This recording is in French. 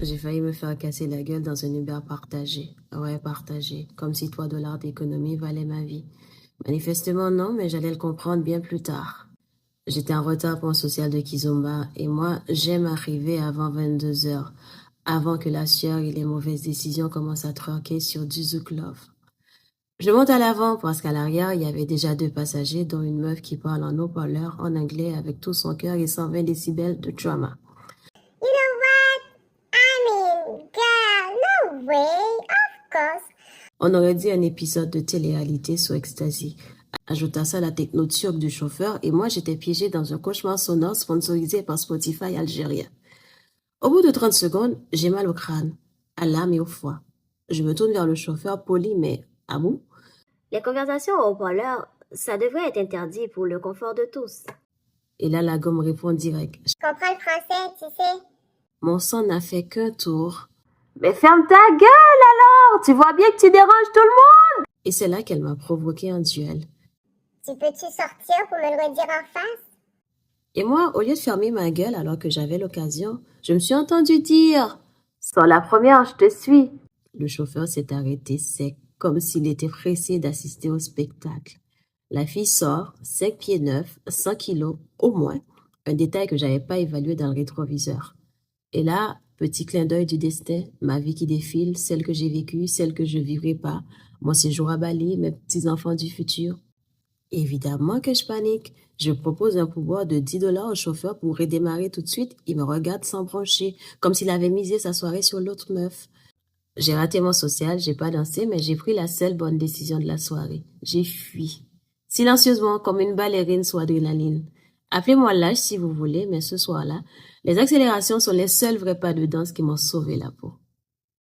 J'ai failli me faire casser la gueule dans un Uber partagé. Ouais, partagé. Comme si $3 d'économie valait ma vie. Manifestement non, mais j'allais le comprendre bien plus tard. J'étais en retard pour un social de Kizomba et moi, j'aime arriver avant 22 heures, avant que la sueur et les mauvaises décisions commencent à troquer sur du Zouk Love. Je monte à l'avant parce qu'à l'arrière, il y avait déjà 2 passagers, dont une meuf qui parle en haut-parleur en anglais avec tout son cœur et 120 décibels de drama. You know what? I mean, girl, no way, of course. On aurait dit un épisode de télé-réalité sur Ecstasy. Ajoute à ça la techno turque du chauffeur et moi j'étais piégée dans un cauchemar sonore sponsorisé par Spotify algérien. Au bout de 30 secondes, j'ai mal au crâne, à l'âme et au foie. Je me tourne vers le chauffeur poli mais à bout. Les conversations au haut-parleur, ça devrait être interdit pour le confort de tous. Et là la gomme répond direct. Je comprends le français, tu sais. Mon sang n'a fait qu'un tour. Mais ferme ta gueule alors! Tu vois bien que tu déranges tout le monde! Et c'est là qu'elle m'a provoqué un duel. Tu peux-tu sortir pour me le redire en face? Et moi, au lieu de fermer ma gueule alors que j'avais l'occasion, je me suis entendu dire « Sur la première, je te suis ». Le chauffeur s'est arrêté sec, comme s'il était pressé d'assister au spectacle. La fille sort, 5 pieds 9, 100 kilos, au moins, un détail que j'avais pas évalué dans le rétroviseur. Et là, petit clin d'œil du destin, ma vie qui défile, celle que j'ai vécue, celle que je vivrai pas, mon séjour à Bali, mes petits-enfants du futur. Évidemment que je panique. Je propose un pourboire de $10 au chauffeur pour redémarrer tout de suite. Il me regarde sans broncher, comme s'il avait misé sa soirée sur l'autre meuf. J'ai raté mon social, j'ai pas dansé, mais j'ai pris la seule bonne décision de la soirée. J'ai fui. Silencieusement, comme une ballerine sous adrénaline. Appelez-moi lâche si vous voulez, mais ce soir-là, les accélérations sont les seuls vrais pas de danse qui m'ont sauvé la peau.